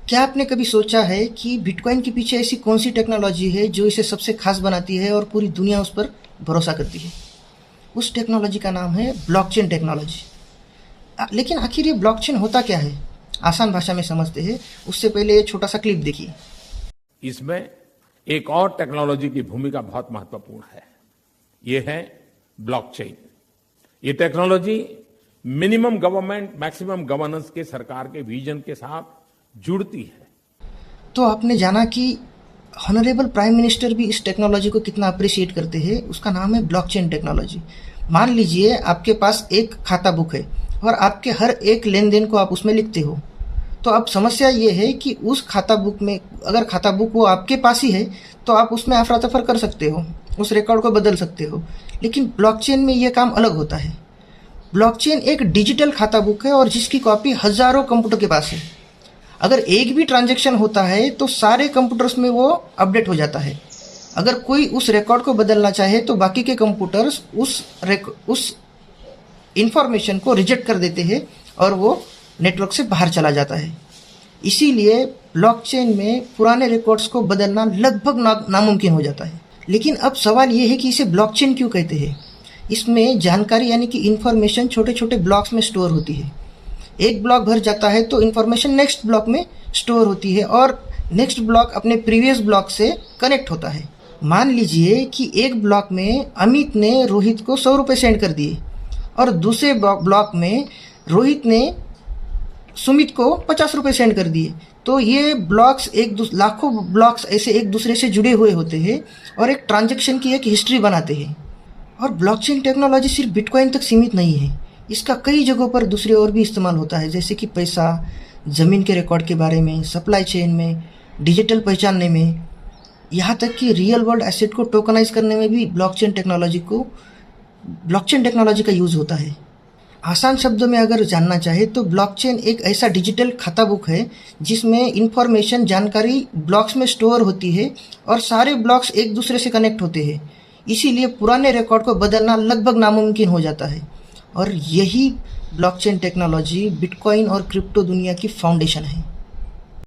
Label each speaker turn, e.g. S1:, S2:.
S1: क्या आपने कभी सोचा है कि बिटकॉइन के पीछे ऐसी कौन सी टेक्नोलॉजी है जो इसे सबसे खास बनाती है और पूरी दुनिया उस पर भरोसा करती है? उस टेक्नोलॉजी का नाम है ब्लॉकचेन टेक्नोलॉजी। लेकिन आखिर ये ब्लॉकचेन होता क्या है? आसान भाषा में समझते हैं, उससे पहले ये छोटा सा क्लिप देखिए।
S2: इसमें एक और टेक्नोलॉजी की भूमिका बहुत महत्वपूर्ण है। ये है ब्लॉकचेन। ये technology minimum government maximum governance के सरकार के विजन के साथ जुड़ती है।
S1: तो आपने जाना कि ऑनरेबल प्राइम मिनिस्टर भी इस टेक्नोलॉजी को कितना अप्रिशिएट करते हैं। उसका नाम है ब्लॉकचेन टेक्नोलॉजी। मान लीजिए आपके पास एक खाता बुक है और आपके हर एक लेन देन को आप उसमें लिखते हो। तो अब समस्या ये है कि उस खाता बुक में, अगर खाता बुक वो आपके पास ही है तो आप उसमें अफरा तफर कर सकते हो, उस रिकॉर्ड को बदल सकते हो। लेकिन ब्लॉकचेन में ये काम अलग होता है। ब्लॉकचेन एक डिजिटल खाता बुक है और जिसकी कॉपी हजारों कंप्यूटर के पास है। अगर एक भी ट्रांजैक्शन होता है तो सारे कंप्यूटर्स में वो अपडेट हो जाता है। अगर कोई उस रिकॉर्ड को बदलना चाहे तो बाकी के कंप्यूटर्स उस इंफॉर्मेशन को रिजेक्ट कर देते हैं और वो नेटवर्क से बाहर चला जाता है। इसीलिए ब्लॉकचेन में पुराने रिकॉर्ड्स को बदलना लगभग नामुमकिन हो जाता है। लेकिन अब सवाल ये है कि इसे ब्लॉकचेन क्यों कहते हैं? इसमें जानकारी यानी कि इंफॉर्मेशन छोटे छोटे ब्लॉक्स में स्टोर होती है। एक ब्लॉक भर जाता है तो इन्फॉर्मेशन नेक्स्ट ब्लॉक में स्टोर होती है और नेक्स्ट ब्लॉक अपने प्रीवियस ब्लॉक से कनेक्ट होता है। मान लीजिए कि एक ब्लॉक में अमित ने रोहित को 100 रुपये सेंड कर दिए और दूसरे ब्लॉक में रोहित ने सुमित को 50 रुपये सेंड कर दिए। तो ये ब्लॉक्स लाखों ब्लॉक्स ऐसे एक दूसरे से जुड़े हुए होते हैं और एक ट्रांजैक्शन की एक हिस्ट्री बनाते हैं। और ब्लॉकचेन टेक्नोलॉजी सिर्फ बिटकॉइन तक सीमित नहीं है। इसका कई जगहों पर दूसरे और भी इस्तेमाल होता है, जैसे कि पैसा, ज़मीन के रिकॉर्ड के बारे में, सप्लाई चेन में, डिजिटल पहचानने में, यहाँ तक कि रियल वर्ल्ड एसेट को टोकनाइज करने में भी ब्लॉकचेन टेक्नोलॉजी का यूज़ होता है। आसान शब्दों में अगर जानना चाहे तो ब्लॉकचेन एक ऐसा डिजिटल खाता बुक है जिसमें इंफॉर्मेशन, जानकारी ब्लॉक्स में स्टोर होती है और सारे ब्लॉक्स एक दूसरे से कनेक्ट होते हैं। इसीलिए पुराने रिकॉर्ड को बदलना लगभग नामुमकिन हो जाता है। और यही ब्लॉकचेन टेक्नोलॉजी बिटकॉइन और क्रिप्टो दुनिया की फाउंडेशन है।